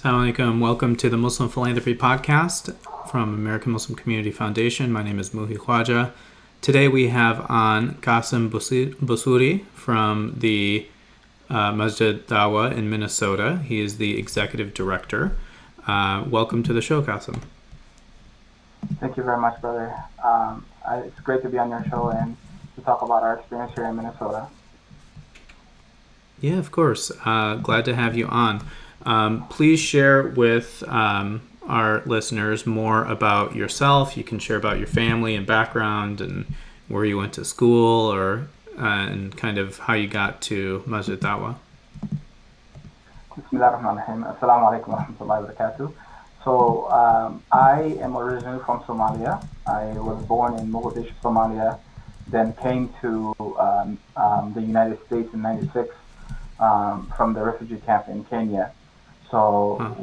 Assalamu alaikum. Welcome to the Muslim Philanthropy Podcast from American Muslim Community Foundation. My name is Muhi Khwaja. Today we have on Kassim Busuri from the Minnesota Dawah in Minnesota. He is the executive director. Welcome to the show, Kassim. Thank you very much, brother. It's great to be on your show and to talk about our experience here in Minnesota. Yeah, of course. Glad to have you on. Please share with our listeners more about yourself. You can share about your family and background and where you went to school or and kind of how you got to Masjid Dawah. Bismillahirrahmanirrahim. Assalamu alaikum wa rahmatullahi wa barakatuh. So, I am originally from Somalia. I was born in Mogadishu, Somalia, then came to the United States in '96 from the refugee camp in Kenya. So Huh.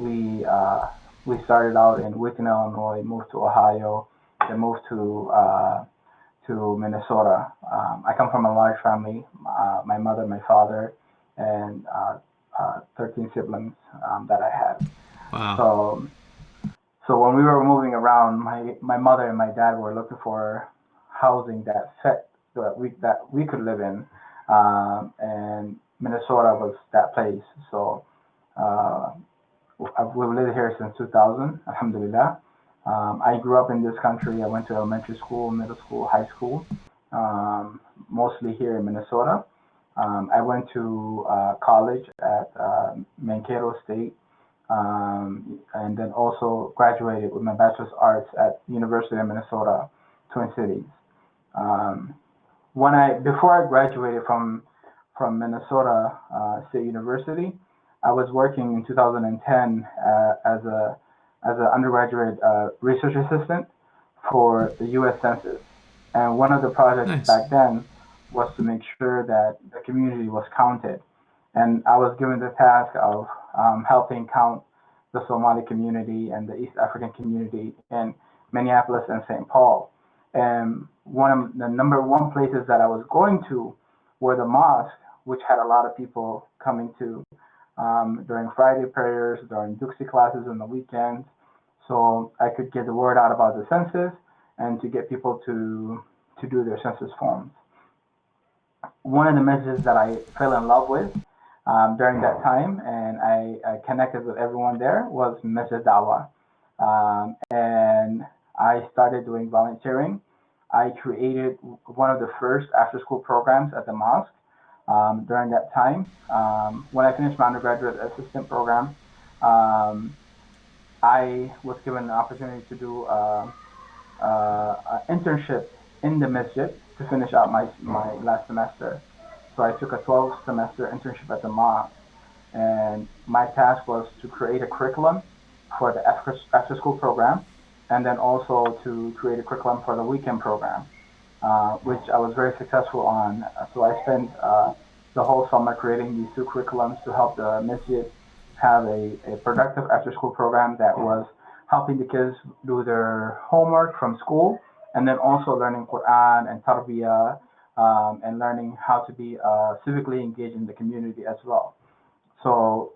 we started out in Wheaton, Illinois, moved to Ohio, then moved to Minnesota. I come from a large family. My mother, my father, and 13 siblings that I had. Wow. So so when we were moving around, my mother and my dad were looking for housing that fit that we could live in, and Minnesota was that place. So uh, we've lived here since 2000, alhamdulillah. I grew up in this country. I went to elementary school, middle school, high school, um, mostly here in Minnesota. I went to college at Mankato State, and then also graduated with my bachelor's arts at University of Minnesota, Twin Cities. Um, when I before I graduated from Minnesota State University, I was working in 2010 as an undergraduate research assistant for the U.S. Census, and one of the projects Nice. back then was to make sure that the community was counted, and I was given the task of helping count the Somali community and the East African community in Minneapolis and St. Paul. And one of the number one places that I was going to were the mosque, which had a lot of people coming to during Friday prayers, during Duxi classes on the weekends. So I could get the word out about the census and to get people to do their census forms. One of the messages that I fell in love with during that time, and I connected with everyone there, was Mrs. Dawa. And I started doing volunteering. I created one of the first after school programs at the mosque during that time. When I finished my undergraduate assistant program, um, I was given an opportunity to do an internship in the masjid to finish out my last semester. So I took a 12 semester internship at the mosque, and my task was to create a curriculum for the after school program, and then also to create a curriculum for the weekend program, which I was very successful on. So I spent the whole summer creating these two curriculums to help the masjid have a productive after school program that was helping the kids do their homework from school, and then also learning Quran and Tarbiyah, and learning how to be civically engaged in the community as well. So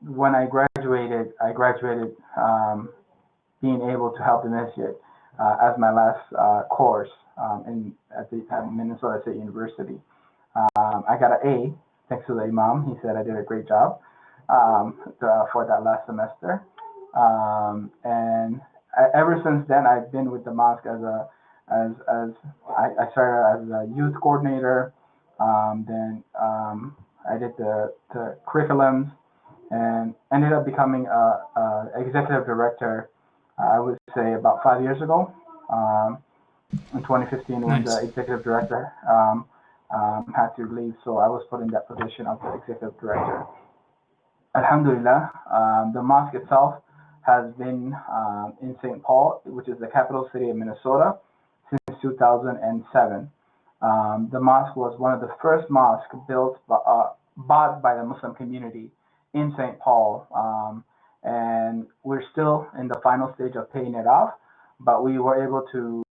when I graduated being able to help the masjid as my last course at Minnesota State University. I got an A thanks to the Imam. He said I did a great job for that last semester. And ever since then, I've been with the mosque as I started as a youth coordinator. Then I did the curriculums and ended up becoming a executive director. I would say about 5 years ago. In 2015, when the Nice. executive director had to leave, so I was put in that position of the executive director. Alhamdulillah, the mosque itself has been in St. Paul, which is the capital city of Minnesota, since 2007. The mosque was one of the first mosques bought by the Muslim community in St. Paul, and we're still in the final stage of paying it off. But we were able to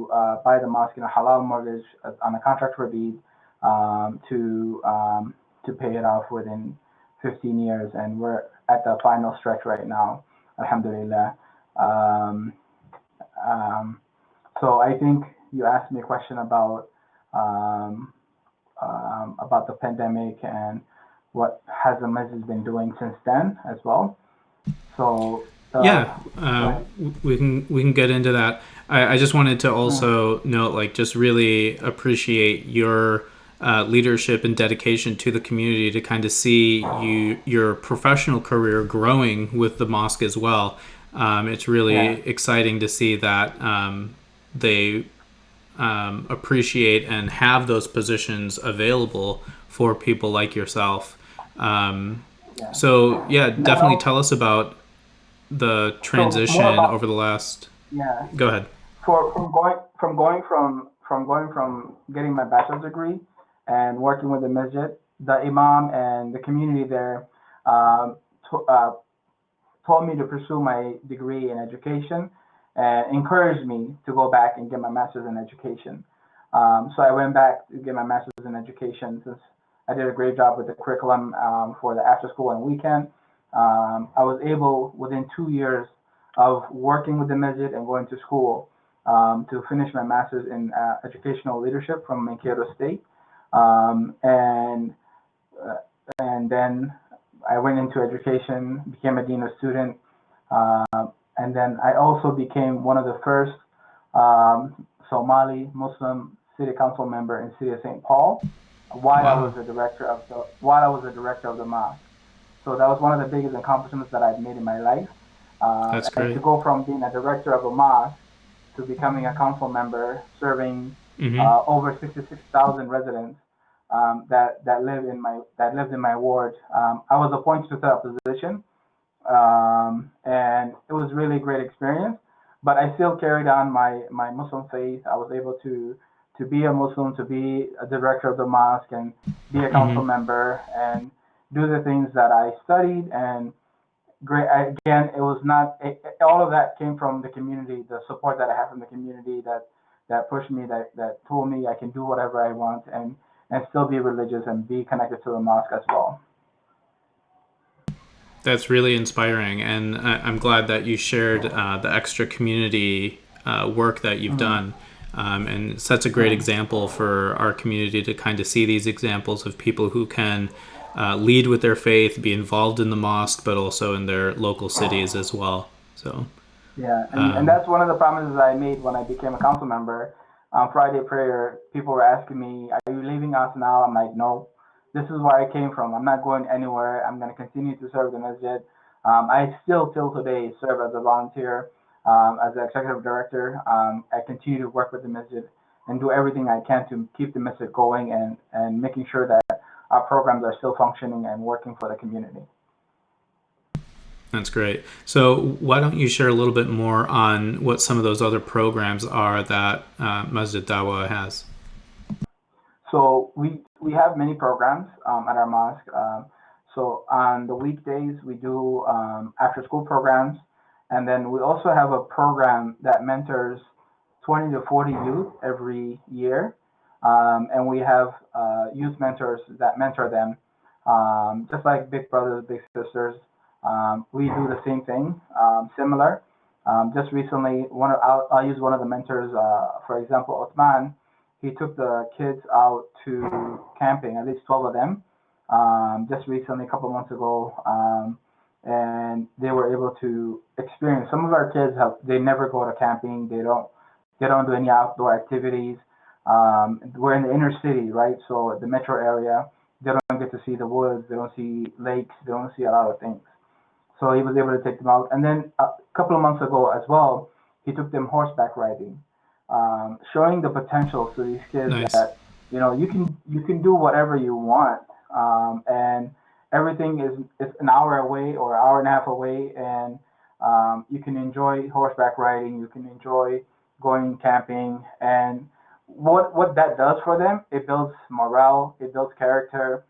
buy the mosque in a halal mortgage on a contract for deed to pay it off within 15 years, and we're at the final stretch right now, alhamdulillah. Um, um, so I think you asked me a question um, about the pandemic and what has the masjid been doing since then as well. So, Yeah, go ahead. we can get into that. I just wanted to Mm, also note, like, just really appreciate your leadership and dedication to the community to kind of see your professional career growing with the mosque as well. It's yeah, really exciting to see that they appreciate and have those positions available for people like yourself. Um, yeah. so yeah, Not definitely all, tell us about the so more transition about, over the last. yeah. Go ahead. For from going from getting my bachelor's degree and working with the masjid, the imam and the community there um, to, told me to pursue my degree in education and encouraged me to go back and get my master's in education. So I went back to get my master's in education since I did a great job with the curriculum for the after school and weekend. I was able within 2 years of working with the masjid and going to school to finish my master's in educational leadership from Mankato State. And uh, and then I went into education, became a dean student, and then I also became one of the first Somali Muslim city council member in city of St. Paul Wow, while I was the director of the mosque. So that was one of the biggest accomplishments that I've made in my life. that's And to great. go from being a director of a mosque to becoming a council member, serving Mm-hmm. over 66,000 residents that lived in my ward. I was appointed to that position, and it was really a great experience. But I still carried on my Muslim faith. I was able to be a Muslim, to be a director of the mosque, and be a council Mm-hmm. member, and do the things that I studied. And great again, it was not all of that came from the community, the support that I have from the community that pushed me, that told me I can do whatever I want and still be religious and be connected to the mosque as well. That's really inspiring, and I'm glad that you shared the extra community work that you've Mm-hmm. done, and sets a great Mm-hmm. example for our community to kind of see these examples of people who can lead with their faith, be involved in the mosque, but also in their local cities as well. So, Yeah, and um, that's one of the promises I made when I became a council member. On Friday prayer, people were asking me, "Are you leaving us now?" I'm like, "No, this is where I came from. I'm not going anywhere. I'm going to continue to serve the masjid." I still, till today, serve as a volunteer, as the executive director. I continue to work with the masjid and do everything I can to keep the masjid going and making sure that our programs are still functioning and working for the community. that's great. So, why don't you share a little bit more on what some of those other programs are that Masjid Dawa has? So we have many programs at our mosque. So on the weekdays we do after school programs, and then we also have a program that mentors 20 to 40 youth every year, and we have youth mentors that mentor them, just like big brothers, big sisters. We do the same thing, similar. Just recently, I'll use one of the mentors, for example, Othman. He took the kids out to camping, at least 12 of them, just recently, a couple months ago, and they were able to experience. Some of our kids they never go to camping. They don't do any outdoor activities. We're in the inner city, right? So the metro area, they don't get to see the woods. They don't see lakes. They don't see a lot of things. So he was able to take them out. And then a couple of months ago as well, he took them horseback riding, showing the potential to these kids Nice. that you can do whatever you want, and everything is an hour away or an hour and a half away, and you can enjoy horseback riding. You can enjoy going camping, and what that does for them, it builds morale, it builds character,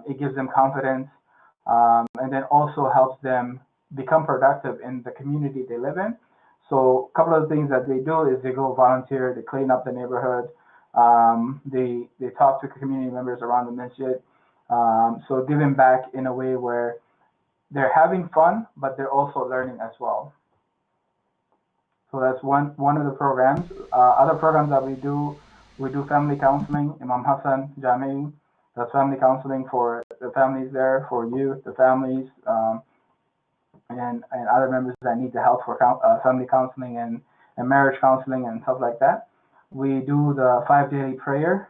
it gives them confidence, and then also helps them become productive in the community they live in. So a couple of the things that they do is they go volunteer, they clean up the neighborhood, they talk to community members around the masjid. So giving back in a way where they're having fun, but they're also learning as well. So that's one of the programs. Other programs that we do family counseling. Imam Hassan Jami, that's family counseling for the families there, for youth, the families, and other members that need the help for family counseling and marriage counseling and stuff like that. We do the 5 daily prayer,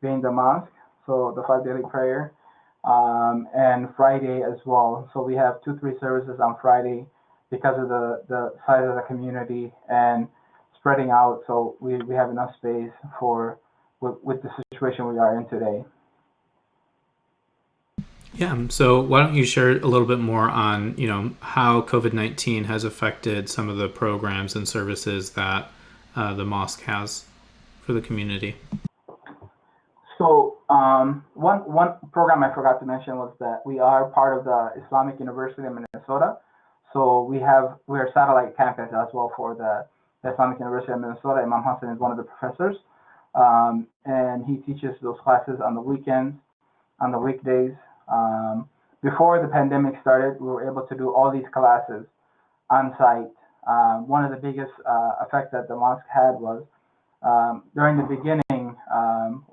being the mosque, so the 5 daily prayer, and Friday as well. So we have 2, 3 services on Friday because of the size of the community and spreading out. So we have enough space for with the situation we are in today. Yeah. So why don't you share a little bit more on, how COVID-19 has affected some of the programs and services that the mosque has for the community? So one program I forgot to mention was that we are part of the Islamic University of Minnesota. So we're a satellite campus as well for the Islamic University of Minnesota. Imam Hassan is one of the professors, and he teaches those classes on the weekends, on the weekdays. Before the pandemic started, we were able to do all these classes on site. One of the biggest effects that the mosque had was during the beginning,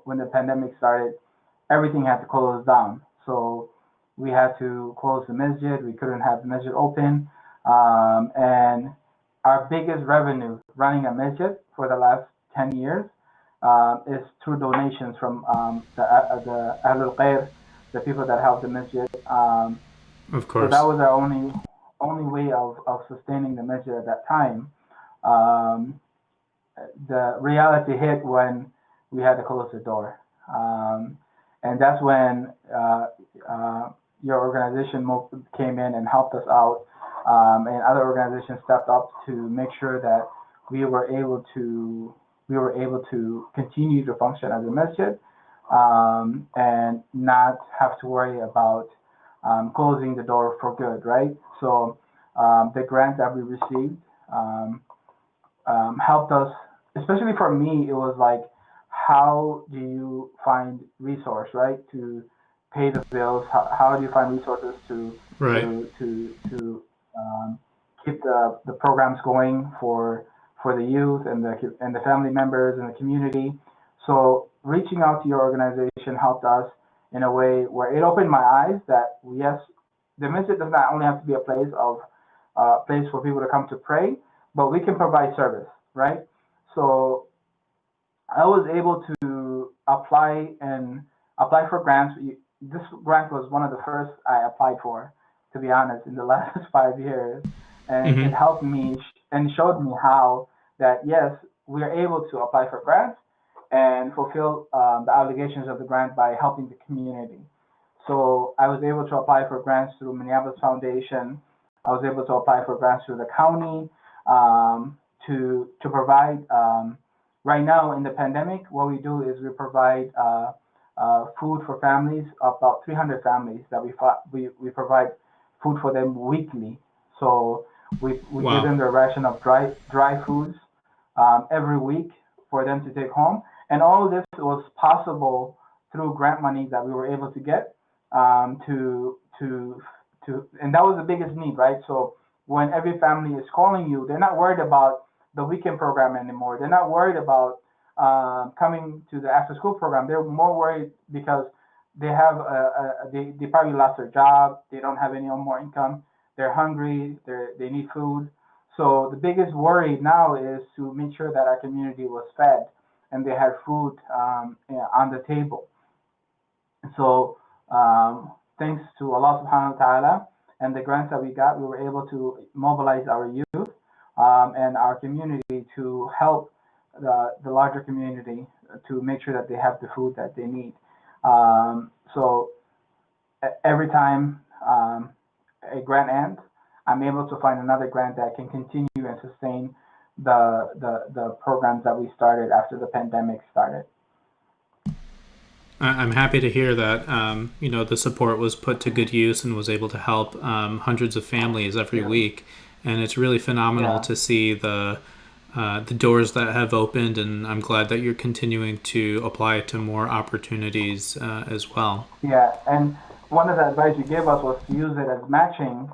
when the pandemic started, everything had to close down. So we had to close the masjid. We couldn't have the masjid open. And our biggest revenue running a masjid for the last 10 years is through donations from the Ahlul Khair, the people that help the masjid. Of So course. that was our only way of sustaining the masjid at that time. Um, the reality hit when we had to close the door. And that's when your organization came in and helped us out, and other organizations stepped up to make sure that we were able to continue to function as a masjid, and not have to worry about closing the door for good, right? So the grant that we received helped us, especially for me. It was like, how do you find resource, right, to pay the bills? How do you find resources to Right. to keep the programs going for the youth and the family members and the community? So reaching out to your organization helped us in a way where it opened my eyes that yes, the masjid does not only have to be a place for people to come to pray, but we can provide service, right? So I was able to apply for grants. This grant was one of the first I applied for, to be honest, in the last 5 years, and it Hmm. helped me and showed me how that yes, we are able to apply for grants and fulfill the obligations of the grant by helping the community. So I was able to apply for grants through Minneapolis Foundation. I was able to apply for grants through the county, to provide. Right now in the pandemic, what we do is we provide food for families, about 300 families that we provide food for them weekly. So we give Wow. them their ration of dry foods every week for them to take home. And all of this was possible through grant money that we were able to get, and that was the biggest need, right? So when every family is calling you, they're not worried about the weekend program anymore. They're not worried about coming to the after school program. They're more worried because they probably lost their job. They don't have any more income. They're hungry. They need food. So the biggest worry now is to make sure that our community was fed and they had food, on the table. So thanks to Allah Subhanahu wa Taala and the grants that we got, we were able to mobilize our youth, and our community to help the larger community to make sure that they have the food that they need. So every time a grant ends, I'm able to find another grant that can continue and sustain the programs that we started after the pandemic started. I'm happy to hear that the support was put to good use and was able to help hundreds of families every Yeah, week, and it's really phenomenal yeah, to see the doors that have opened, and I'm glad that you're continuing to apply to more opportunities as well. yeah. And one of the advice you gave us was to use it as matching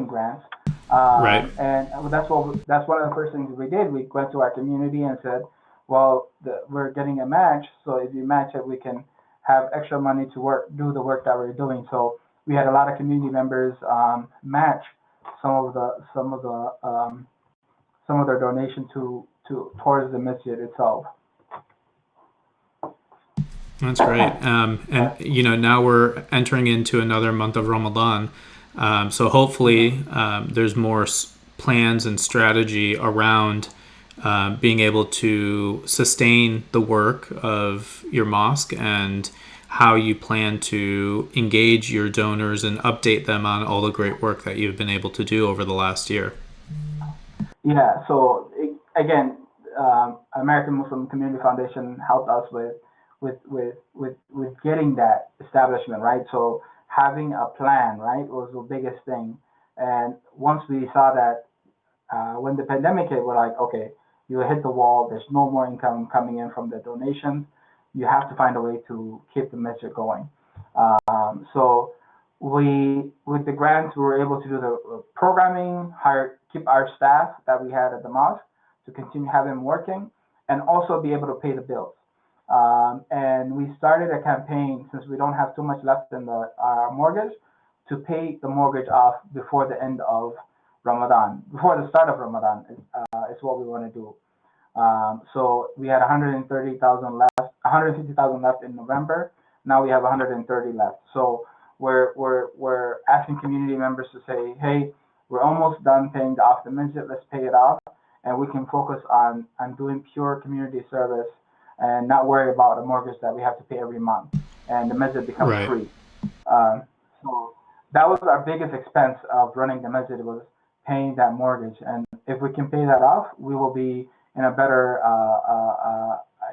grants. Right. And that's one of the first things we did. We went to our community and said, well, we're getting a match, so if you match it, we can have extra money to do the work that we're doing. So we had a lot of community members match some of their donation to towards the masjid itself. That's great. And Yes, now we're entering into another month of Ramadan. So hopefully, there's more plans and strategy around being able to sustain the work of your mosque and how you plan to engage your donors and update them on all the great work that you've been able to do over the last year. yeah. So again, American Muslim Community Foundation helped us with getting that establishment right. So having a plan right was the biggest thing. And once we saw that when the pandemic hit, we're like, okay, you hit the wall. There's no more income coming in from the donations. You have to find a way to keep the masjid going. So with the grants, we were able to do the programming, keep our staff that we had at the mosque to continue having them working, and also be able to pay the bills. And we started a campaign since we don't have too much left in our mortgage to pay the mortgage off before the end of Ramadan, before the start of Ramadan is what we want to do. So we had 130,000 left, 150,000 left in November. Now we have 130 left. So we're asking community members to say, hey, we're almost done paying off the masjid. Let's pay it off, and we can focus on doing pure community service and not worry about a mortgage that we have to pay every month, and the masjid becomes Right. free. Um, so that was our biggest expense of running the masjid was paying that mortgage, and if we can pay that off, we will be in a better,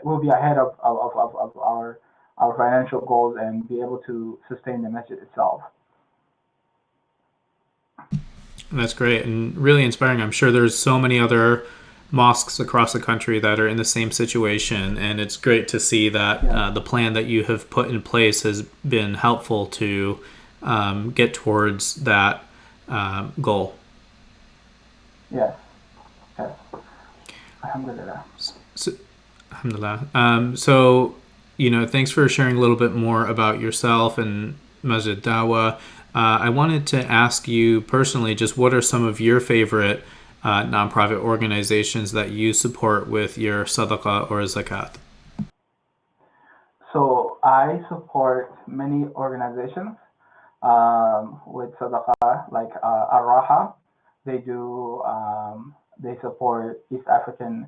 we'll be ahead of our financial goals and be able to sustain the masjid itself. That's great and really inspiring. I'm sure there's so many other mosques across the country that are in the same situation, and it's great to see that Yes, the plan that you have put in place has been helpful to get towards that goal. yes, yes. Alhamdulillah. So, alhamdulillah. So, thanks for sharing a little bit more about yourself and Masjid Dawa. I wanted to ask you personally, just what are some of your favorite nonprofit organizations that you support with your sadaqah or zakat? So I support many organizations with Sadaqah, like Araha. They do, they support East African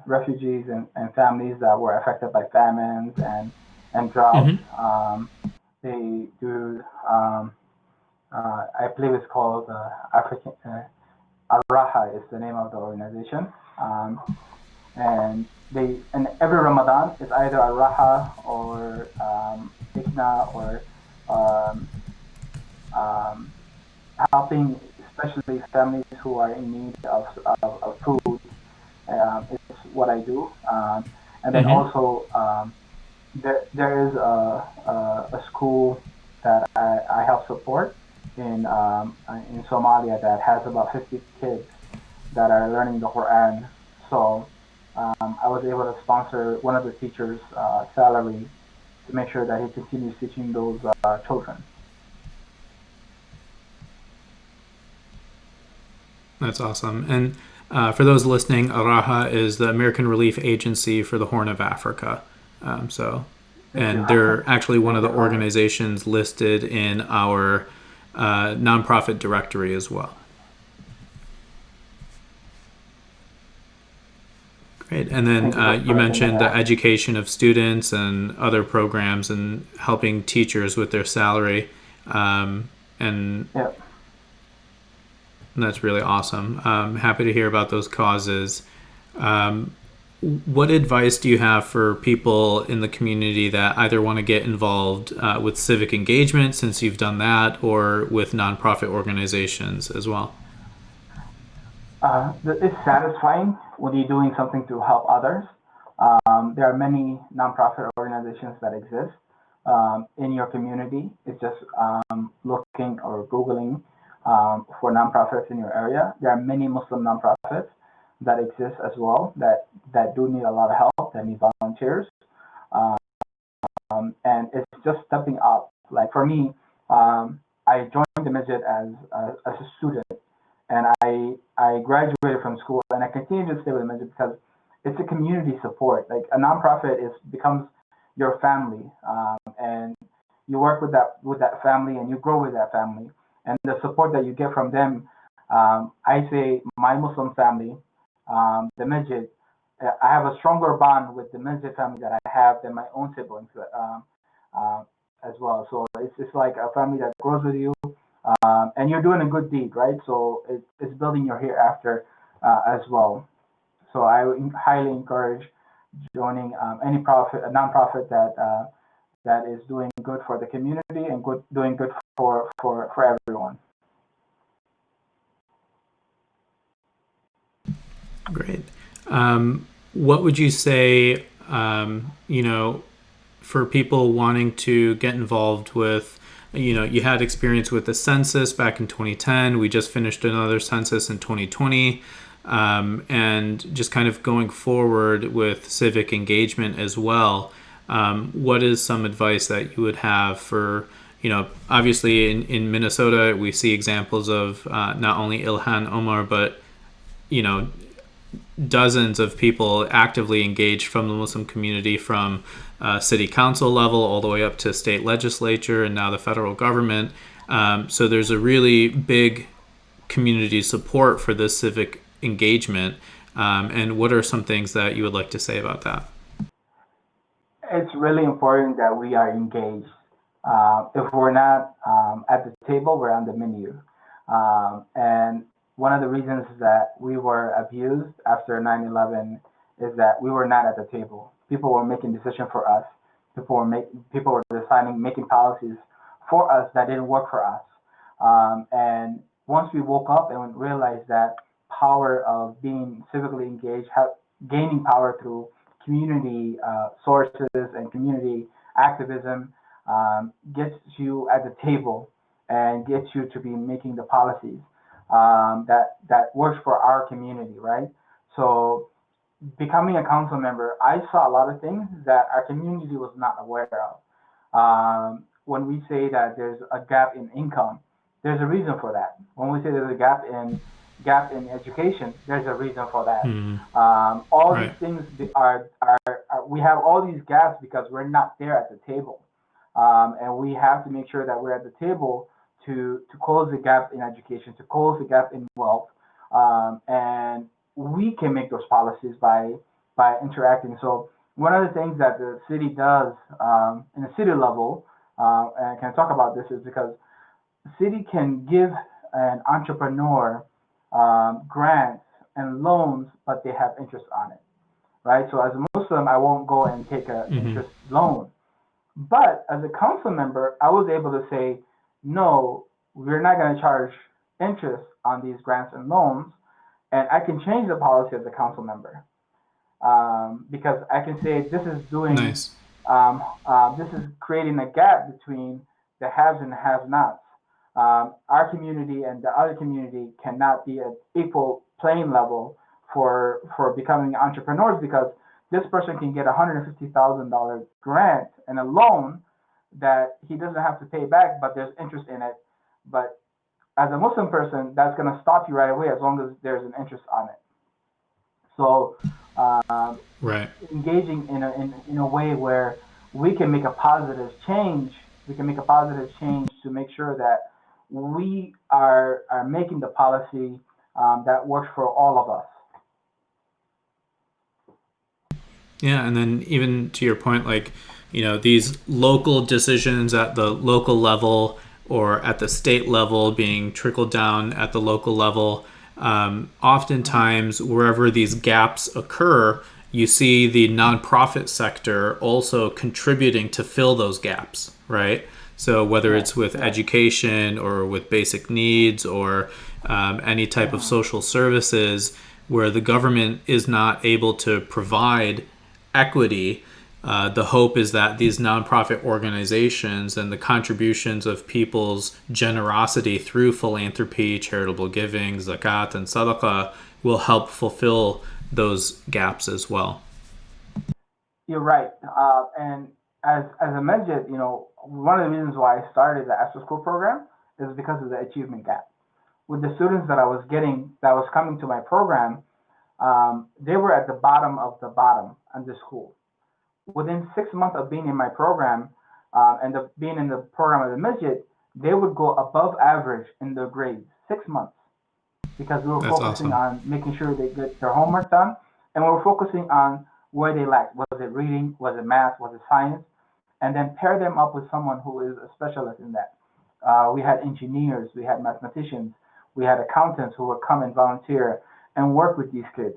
refugees and families that were affected by famines and drought. Mm-hmm. They do, I believe it's called African, Araha is the name of the organization. Um, and and every Ramadan it's either a raha or ikna or um, um, helping especially families who are in need of food is what I do. And then Mm-hmm. also there is a school that I help support in Somalia that has about 50 kids that are learning the Quran. So I was able to sponsor one of the teachers' salary to make sure that he continues teaching those children. That's awesome. And for those listening, Araha is the American Relief Agency for the Horn of Africa. So, Thank you. and they're actually one of Thank the you for organizations listed in our nonprofit directory as well. Great. And then thank you for you recommending mentioned the that. education of students and other programs and helping teachers with their salary. And Yeah. that's really awesome. Happy to hear about those causes. Um, what advice do you have for people in the community that either want to get involved with civic engagement, since you've done that, or with nonprofit organizations as well? It's satisfying when you're doing something to help others. There are many nonprofit organizations that exist. in your community. It's just looking or Googling for nonprofits in your area. There are many Muslim nonprofits that exist as well that do need a lot of help, that need volunteers. Um, and it's just stepping up. Like for me, I joined the masjid as a student, and I graduated from school, and I continue to stay with the masjid because it's a community support. Like a nonprofit is becomes your family, and you work with that family, and you grow with that family, and the support that you get from them. I say my Muslim family, the masjid. I have a stronger bond with the masjid family that I have than my own siblings um, as well. So it's like a family that grows with you, and you're doing a good deed, right? So it's building your hereafter as well. So I would highly encourage joining any profit, a nonprofit that is doing good for the community and doing good for everyone. Great. What would you say, for people wanting to get involved with, you had experience with the census back in 2010. We just finished another census in 2020. And just kind of going forward with civic engagement as well. What is some advice that you would have for, obviously in Minnesota, we see examples of not only Ilhan Omar, but, dozens of people actively engaged from the Muslim community from city council level all the way up to state legislature and now the federal government. So there's a really big community support for this civic engagement. And what are some things that you would like to say about that? It's really important that we are engaged. If we're not at the table, we're on the menu. And one of the reasons that we were abused after 9/11 is that we were not at the table. People were making decisions for us. People were deciding, making policies for us that didn't work for us. And once we woke up and realized that power of being civically engaged, gaining power through community sources and community activism, gets you at the table and gets you to be making the policies that works for our community, right? So becoming a council member, I saw a lot of things that our community was not aware of. When we say that there's a gap in income, there's a reason for that. When we say there's a gap in education, there's a reason for that. All these Right. things are we have all these gaps because we're not there at the table, and we have to make sure that we're at the table to close the gap in education, to close the gap in wealth, and we can make those policies by interacting. So one of the things that the city does in the city level, and I can talk about this, is because the city can give an entrepreneur grants and loans, but they have interest on it, right? So as a Muslim, I won't go and take an Mm-hmm. interest loan. But as a council member, I was able to say, no, we're not going to charge interest on these grants and loans, and I can change the policy as a council member because I can say Nice. this is creating a gap between the haves and the have-nots. Our community and the other community cannot be at equal playing level for becoming entrepreneurs because this person can get $150,000 grant and a loan that he doesn't have to pay back, but there's interest in it. But as a Muslim person, that's going to stop you right away as long as there's an interest on it. So Right. engaging in a way where we can make a positive change, we can make a positive change to make sure that we are making the policy that works for all of us. Yeah, and then even to your point, like, these local decisions at the local level or at the state level being trickled down at the local level, oftentimes wherever these gaps occur, you see the nonprofit sector also contributing to fill those gaps, right? So whether Right, it's with right. education or with basic needs or any type of Mhm. social services where the government is not able to provide equity, the hope is that these nonprofit organizations and the contributions of people's generosity through philanthropy, charitable giving, zakat, and sadaqah will help fulfill those gaps as well. You're right. And as a masjid, one of the reasons why I started the after school program is because of the achievement gap. With the students that I was getting, that was coming to my program, they were at the bottom of the bottom in the school. Within 6 months of being in my program and being in the program of the masjid, they would go above average in their grades. 6 months, because we were That's focusing awesome. on making sure they get their homework done, and we were focusing on where they lacked. Was it reading? Was it math? Was it science? And then pair them up with someone who is a specialist in that. We had engineers, we had mathematicians, we had accountants who would come and volunteer and work with these kids.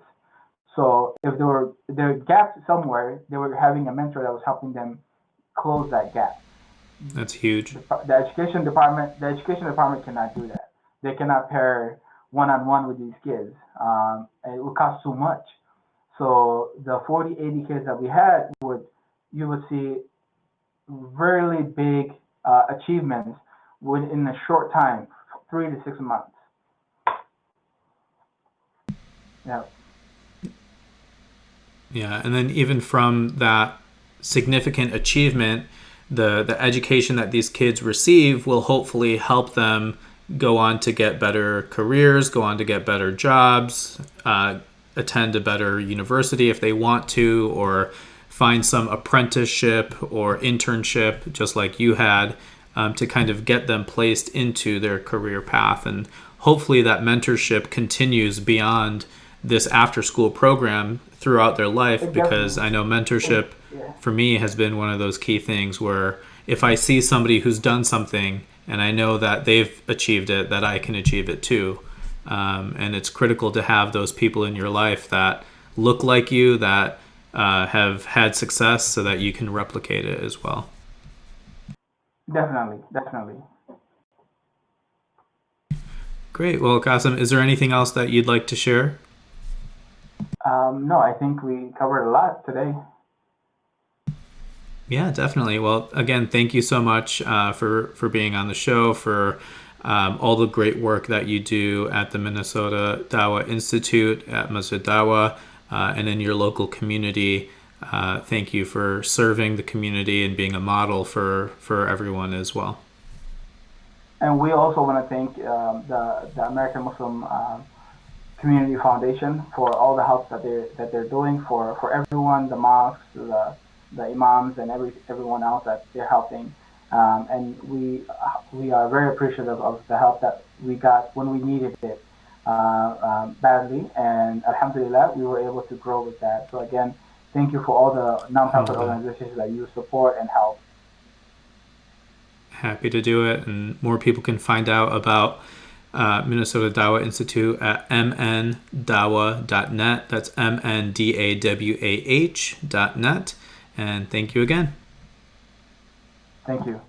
So if there were gaps somewhere, they were having a mentor that was helping them close that gap. That's huge. The education department cannot do that. They cannot pair one on one with these kids. It would cost too much. So the 40, 80 kids that we had you would see really big achievements within a short time, 3 to 6 months. Yeah, Yeah, and then even from that significant achievement, the education that these kids receive will hopefully help them go on to get better careers, go on to get better jobs, attend a better university if they want to, or find some apprenticeship or internship, just like you had, to kind of get them placed into their career path. And hopefully that mentorship continues beyond this after school program throughout their life, it because definitely. I know mentorship Yeah, for me has been one of those key things where if I see somebody who's done something and I know that they've achieved it, that I can achieve it too. And it's critical to have those people in your life that look like you, that have had success, so that you can replicate it as well. definitely, definitely. Great. Well, Kasim, is there anything else that you'd like to share? No, I think we covered a lot today. Yeah, definitely. Well, again, thank you so much for being on the show, for all the great work that you do at the Minnesota Dawah Institute, at Masjid Dawah, and in your local community. Thank you for serving the community and being a model for everyone as well. And we also want to thank the American Muslim Community Foundation for all the help that they're doing for everyone, the mosques, the imams, and everyone else that they're helping. And we are very appreciative of the help that we got when we needed it badly. And Alhamdulillah, we were able to grow with that. So again, thank you for all the nonprofit Alhamdulillah. organizations that you support and help. Happy to do it, and more people can find out about Minnesota Dawah Institute at mndawah.net. That's mndawah.net. And thank you again. Thank you.